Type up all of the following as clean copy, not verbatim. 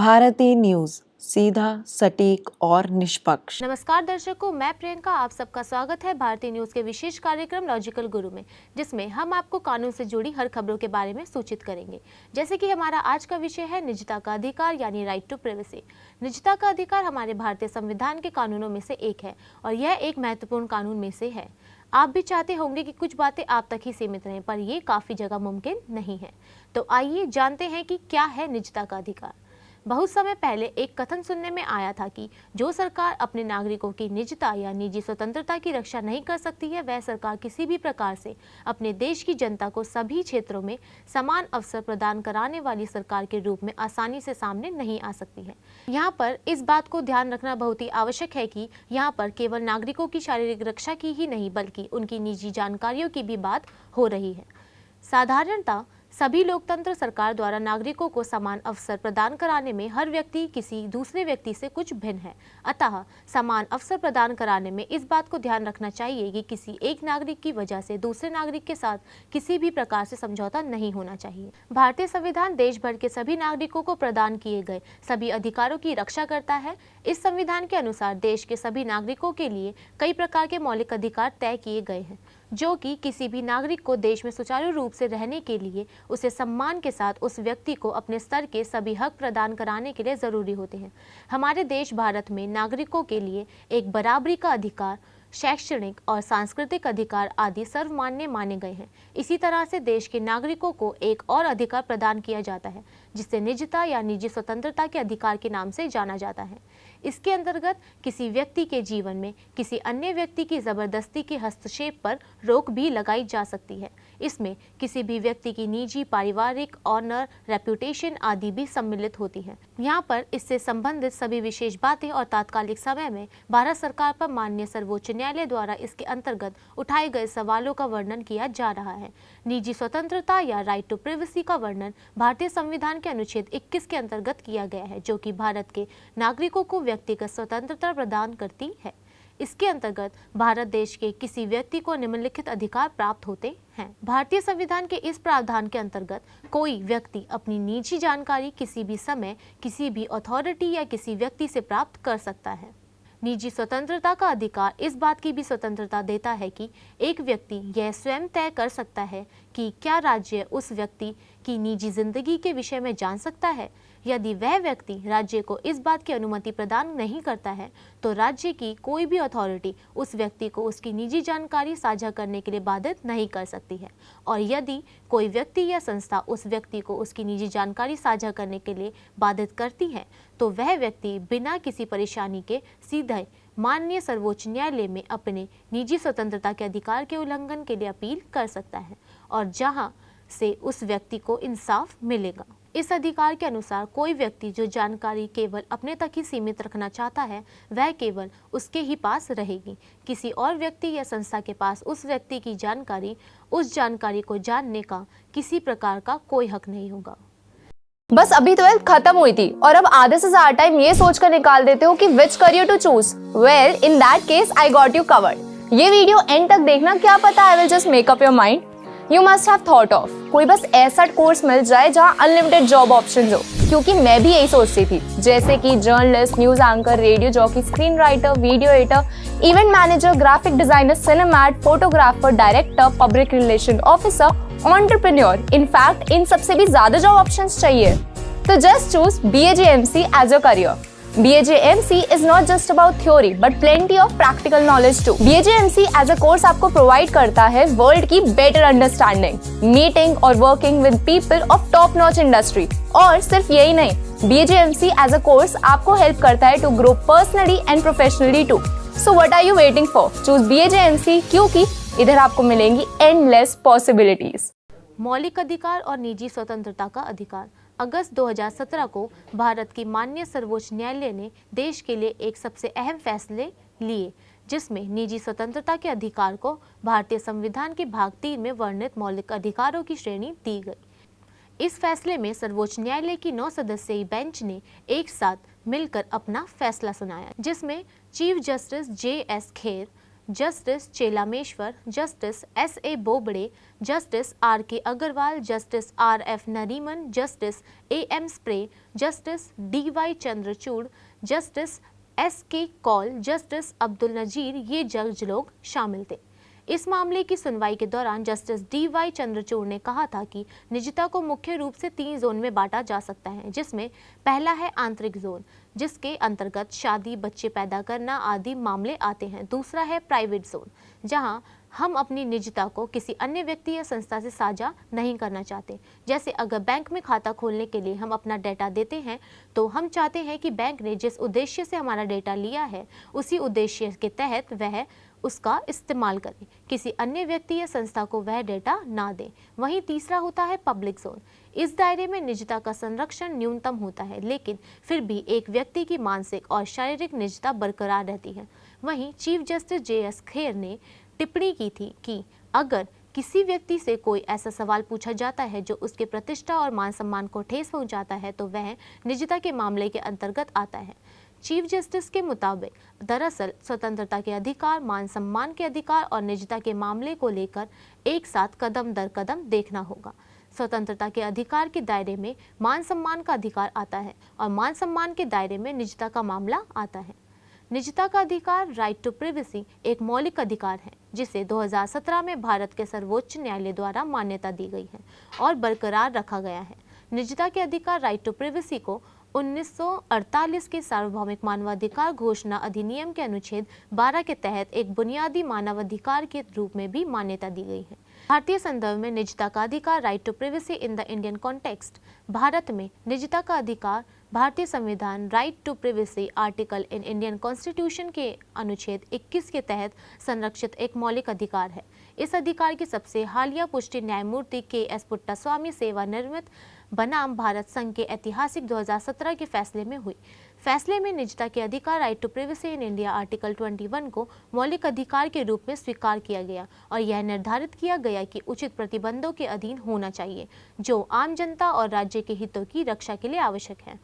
Bharti news, सीधा, सटीक और निष्पक्ष। नमस्कार दर्शकों, मैं प्रियंका, आप सबका स्वागत है भारतीय न्यूज के विशेष कार्यक्रम लॉजिकल गुरु में, जिसमें हम आपको कानून से जुड़ी हर खबरों के बारे में सूचित करेंगे। जैसे कि हमारा आज का विषय है निजता का अधिकार यानी राइट टू प्राइवेसी। निजता का अधिकार हमारे भारतीय संविधान के कानूनों में से एक है और यह एक महत्वपूर्ण कानून में से है। आप भी चाहते होंगे कि कुछ बातें आप तक ही सीमित रहें, पर ये काफी जगह मुमकिन नहीं है। तो आइए जानते हैं कि क्या है निजता का अधिकार। बहुत समय पहले एक कथन सुनने में आया था कि जो सरकार अपने नागरिकों की निजता या निजी स्वतंत्रता की रक्षा नहीं कर सकती है, वह सरकार किसी भी प्रकार से अपने देश की जनता को सभी क्षेत्रों में समान अवसर प्रदान कराने वाली सरकार के रूप में आसानी से सामने नहीं आ सकती है। यहाँ पर इस बात को ध्यान रखना बहुत ही आवश्यक है कि यहाँ पर केवल नागरिकों की शारीरिक रक्षा की ही नहीं, बल्कि उनकी निजी जानकारियों की भी बात हो रही है। साधारणतः सभी लोकतंत्र सरकार द्वारा नागरिकों को समान अवसर प्रदान कराने में हर व्यक्ति किसी दूसरे व्यक्ति से कुछ भिन्न है। अतः समान अवसर प्रदान कराने में इस बात को ध्यान रखना चाहिए कि किसी एक नागरिक की वजह से दूसरे नागरिक के साथ किसी भी प्रकार से समझौता नहीं होना चाहिए। भारतीय संविधान देश भर के सभी नागरिकों को प्रदान किए गए सभी अधिकारों की रक्षा करता है। इस संविधान के अनुसार देश के सभी नागरिकों के लिए कई प्रकार के मौलिक अधिकार तय किए गए हैं, जो कि किसी भी नागरिक को देश में सुचारू रूप से रहने के लिए उसे सम्मान के साथ उस व्यक्ति को अपने स्तर के सभी हक प्रदान कराने के लिए जरूरी होते हैं। हमारे देश भारत में नागरिकों के लिए एक बराबरी का अधिकार, शैक्षणिक और सांस्कृतिक अधिकार आदि सर्वमान्य माने गए हैं। इसी तरह से देश के नागरिकों को एक और अधिकार प्रदान किया जाता है, जिसे निजता या निजी स्वतंत्रता के अधिकार के नाम से जाना जाता है। इसके अंतर्गत किसी व्यक्ति के जीवन में किसी अन्य व्यक्ति की जबरदस्ती के हस्तक्षेप पर रोक भी लगाई जा सकती है। इसमें किसी भी व्यक्ति की निजी, पारिवारिक, ऑनर, रेपुटेशन आदि भी सम्मिलित होती हैं। यहाँ पर इससे संबंधित सभी विशेष बातें और तात्कालिक समय में भारत सरकार पर माननीय सर्वोच्च न्यायालय द्वारा इसके अंतर्गत उठाए गए सवालों का वर्णन किया जा रहा है। निजी स्वतंत्रता या राइट टू प्राइवेसी का वर्णन भारतीय संविधान के अनुच्छेद 21 के अंतर्गत किया गया है, जो कि भारत के नागरिकों को व्यक्तिगत स्वतंत्रता प्रदान करती है। इसके अंतर्गत भारत देश के किसी व्यक्ति को निम्नलिखित अधिकार प्राप्त होते हैं। भारतीय संविधान के इस प्रावधान के अंतर्गत कोई व्यक्ति अपनी निजी जानकारी किसी भी समय किसी भी अथॉरिटी या किसी व्यक्ति से प्राप्त कर सकता है। निजी स्वतंत्रता का अधिकार इस बात की भी स्वतंत्रता देता है कि एक व्यक्ति यह स्वयं तय कर सकता है कि क्या राज्य उस व्यक्ति की निजी जिंदगी के विषय में जान सकता है। यदि वह व्यक्ति राज्य को इस बात की अनुमति प्रदान नहीं करता है, तो राज्य की कोई भी अथॉरिटी उस व्यक्ति को उसकी निजी जानकारी साझा करने के लिए बाधित नहीं कर सकती है। और यदि कोई व्यक्ति या संस्था उस व्यक्ति को उसकी निजी जानकारी साझा करने के लिए बाधित करती है, तो वह व्यक्ति बिना किसी परेशानी के सीधे माननीय सर्वोच्च न्यायालय में अपने निजी स्वतंत्रता के अधिकार के उल्लंघन के लिए अपील कर सकता है, और जहां से उस व्यक्ति को इंसाफ मिलेगा। इस अधिकार के अनुसार कोई व्यक्ति जो जानकारी केवल अपने तक ही सीमित रखना चाहता है, वह केवल उसके ही पास रहेगी। किसी और व्यक्ति या संस्था के पास उस व्यक्ति की जानकारी, उस जानकारी को जानने का किसी प्रकार का कोई हक नहीं होगा। बस अभी 12th खत्म हुई थी और अब आधे से ज्यादा टाइम ये सोचकर निकाल देते हो कि which career to choose. Well, in that case I got you covered. ये वीडियो एंड तक देखना, क्या पता I will just make up your mind. You must have thought of कोई बस ऐसा कोर्स मिल जाए जहाँ अनलिमिटेड जॉब ऑप्शन हो, क्योंकि मैं भी यही सोचती थी। जैसे कि journalist, news anchor, radio jockey, screen writer, video editor, event manager, graphic designer, cinematographer, director, public relation officer, entrepreneur. In fact इन सबसे भी ज्यादा जॉब ऑप्शंस चाहिए। तो just choose BAJMC as your career. BAJMC is not just about theory but plenty of practical knowledge too. BAJMC as a course आपको provide करता है world की better understanding, meeting और working with people of top notch industry. और सिर्फ यही नहीं, BAJMC as a course आपको help करता है to grow personally and professionally too. So what are you waiting for? Choose BAJMC, क्योंकि इधर आपको मिलेंगी endless possibilities. मौलिक अधिकार और निजी स्वतंत्रता का अधिकार। अगस्त 2017 को भारत की माननीय सर्वोच्च न्यायालय ने देश के लिए एक सबसे अहम फैसले लिए, जिसमें निजी स्वतंत्रता के अधिकार को भारतीय संविधान के भाग 3 में वर्णित मौलिक अधिकारों की श्रेणी दी गई। इस फैसले में सर्वोच्च न्यायालय की 9 सदस्यीय बेंच ने एक साथ मिलकर अपना फैसला सुनाया, जिसमें chief justice JS Khehar, justice Chelameswar, justice S.A. Bobde, justice R.K. Agrawal, justice R.F. Nariman, justice A.M. Sapre, justice D.Y. Chandrachud, justice S.K. Kaul, justice Abdul Nazeer ये जज लोग शामिल थे। इस मामले की सुनवाई के दौरान जस्टिस D.Y. चंद्रचूड़ ने कहा था कि निजता को मुख्य रूप से 3 जोन में बांटा जा सकता है, जिसमें पहला है आंतरिक जोन, जिसके अंतर्गत शादी, बच्चे पैदा करना आदि मामले आते हैं। दूसरा है प्राइवेट जोन, जहां हम अपनी निजता को किसी अन्य व्यक्ति या संस्था से साझा नहीं करना चाहते। जैसे अगर बैंक में खाता खोलने के लिए हम अपना डेटा देते हैं तो हम चाहते हैं कि बैंक ने जिस उद्देश्य से हमारा डेटा लिया है उसी उद्देश्य के तहत वह उसका इस्तेमाल करें, किसी अन्य व्यक्ति या संस्था को वह डेटा ना दें। वहीं तीसरा होता है पब्लिक जोन। इस दायरे में निजता का संरक्षण न्यूनतम होता है, लेकिन फिर भी एक व्यक्ति की मानसिक और शारीरिक निजता बरकरार रहती है। वहीं चीफ जस्टिस J.S. खेर ने टिप्पणी की थी कि अगर किसी व्यक्ति से कोई ऐसा सवाल पूछा जाता है जो उसके प्रतिष्ठा और मान सम्मान को ठेस पहुंचाता है तो वह निजता के मामले के अंतर्गत आता है। चीफ जस्टिस के मुताबिक दरअसल स्वतंत्रता के अधिकार, मान सम्मान के अधिकार और निजता के मामले को लेकर एक साथ कदम दर कदम देखना होगा। स्वतंत्रता के अधिकार के दायरे में मान सम्मान का अधिकार आता है और मान सम्मान के दायरे में निजता का मामला आता है। निजता का अधिकार, राइट टू प्रिवेसी, एक मौलिक अधिकार है जिसे 2017 में भारत के सर्वोच्च न्यायालय द्वारा मान्यता दी गई है और बरकरार रखा गया है। निजता के अधिकार, राइट टू प्रिवेसी को 1948 के सार्वभौमिक मानवाधिकार घोषणा अधिनियम के अनुच्छेद 12 के तहत एक बुनियादी मानवाधिकार के रूप में भी मान्यता दी गई है। भारतीय संदर्भ में निजता का अधिकार, right to privacy in the Indian context, Bharat में निजता का अधिकार भारतीय संविधान right to privacy article in Indian constitution के अनुच्छेद 21 के तहत संरक्षित एक मौलिक अधिकार है। इस अधिकार की सबसे हालिया पुष्टि न्यायमूर्ति K.S. पुट्टास्वामी सेवानिवृत्त बनाम भारत संघ के ऐतिहासिक 2017 के फैसले में हुई। फैसले में निजता के अधिकार, right to privacy in India article 21 को मौलिक अधिकार के रूप में स्वीकार किया गया और यह निर्धारित किया गया कि उचित प्रतिबंधों के अधीन होना चाहिए जो आम जनता और राज्य के हितों की रक्षा के लिए आवश्यक है।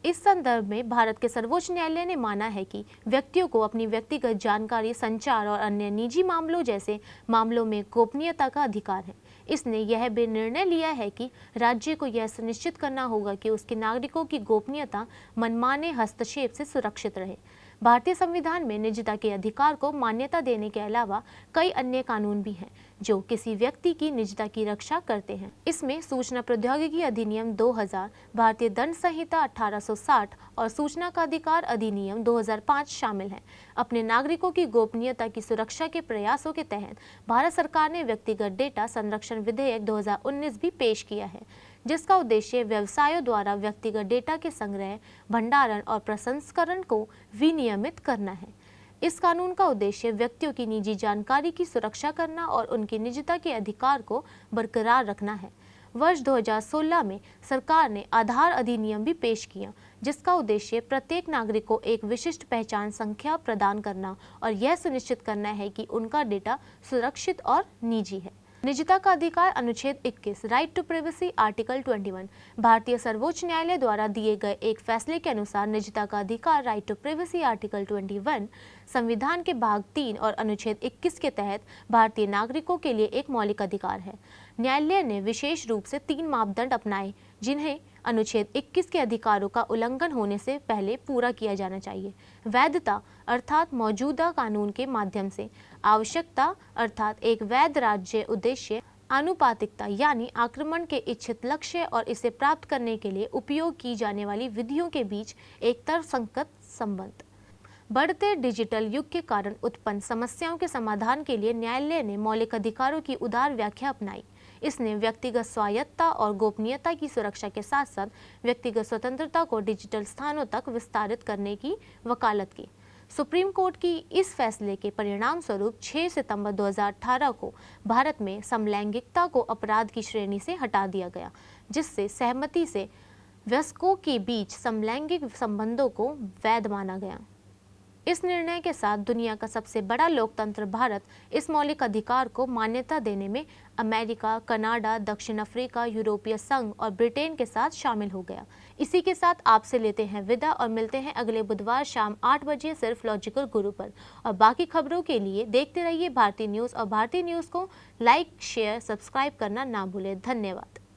इस संदर्भ में भारत के सर्वोच्च न्यायालय ने माना है कि व्यक्तियों को अपनी व्यक्तिगत जानकारी, संचार और अन्य निजी मामलों जैसे मामलों में गोपनीयता का अधिकार है। इसने यह भी निर्णय लिया है कि राज्य को यह सुनिश्चित करना होगा कि उसके नागरिकों की गोपनीयता मनमाने हस्तक्षेप से सुरक्षित रहे। भारतीय संविधान में निजता के अधिकार को मान्यता देने के अलावा कई अन्य कानून भी हैं जो किसी व्यक्ति की निजता की रक्षा करते हैं। इसमें सूचना प्रौद्योगिकी अधिनियम 2000, भारतीय दंड संहिता 1860 और सूचना का अधिकार अधिनियम 2005 शामिल हैं। अपने नागरिकों की गोपनीयता की सुरक्षा के प्रयासों के तहत भारत सरकार ने व्यक्तिगत डेटा संरक्षण विधेयक 2019 भी पेश किया है, जिसका उद्देश्य व्यवसायों द्वारा व्यक्तिगत डेटा के संग्रह, भंडारण और प्रसंस्करण को विनियमित करना है। इस कानून का उद्देश्य व्यक्तियों की निजी जानकारी की सुरक्षा करना और उनकी निजता के अधिकार को बरकरार रखना है। वर्ष 2016 में सरकार ने आधार अधिनियम भी पेश किया, जिसका उद्देश्य प्रत्येक नागरिक को एक विशिष्ट पहचान संख्या प्रदान करना और यह सुनिश्चित करना है कि उनका डेटा सुरक्षित और निजी है। निजता का अधिकार, अनुच्छेद 21, राइट टू प्रिवेसी आर्टिकल 21, भारतीय सर्वोच्च न्यायालय द्वारा दिए गए एक फैसले के अनुसार निजता का अधिकार, राइट टू प्रिवेसी आर्टिकल 21, संविधान के भाग 3 और अनुच्छेद 21 के तहत भारतीय नागरिकों के लिए एक मौलिक अधिकार है। न्यायालय ने विशेष रूप से 3 मापदंड अपनाए जिन्हें अनुच्छेद 21 के अधिकारों का उल्लंघन होने से पहले पूरा किया जाना चाहिए। वैधता अर्थात मौजूदा कानून के माध्यम से, आवश्यकता अर्थात एक वैध राज्य उद्देश्य, आनुपातिकता यानी आक्रमण के इच्छित लक्ष्य और इसे प्राप्त करने के लिए उपयोग की जाने वाली विधियों के बीच एक तर्कसंगत संबंध। बढ़ते डिजिटल युग के कारण उत्पन्न समस्याओं के समाधान के लिए न्यायालय ने मौलिक अधिकारों की उदार व्याख्या अपनाई। इसने व्यक्तिगत स्वायत्तता और गोपनीयता की सुरक्षा के साथ साथ व्यक्तिगत स्वतंत्रता को डिजिटल स्थानों तक विस्तारित करने की वकालत की। सुप्रीम कोर्ट की इस फैसले के परिणाम स्वरूप 6 सितंबर 2018 को भारत में समलैंगिकता को अपराध की श्रेणी से हटा दिया गया, जिससे सहमति से वयस्कों के बीच समलैंगिक संबंधों को वैध माना गया। इस निर्णय के साथ दुनिया का सबसे बड़ा लोकतंत्र भारत इस मौलिक अधिकार को मान्यता देने में अमेरिका, कनाडा, दक्षिण अफ्रीका, यूरोपीय संघ और ब्रिटेन के साथ शामिल हो गया। इसी के साथ आपसे लेते हैं विदा और मिलते हैं अगले बुधवार शाम 8 बजे सिर्फ लॉजिकल गुरु पर। और बाकी खबरों के लिए देखते रहिए भारतीय न्यूज़ और भारतीय न्यूज़ को लाइक, शेयर, सब्सक्राइब करना ना भूलें। धन्यवाद।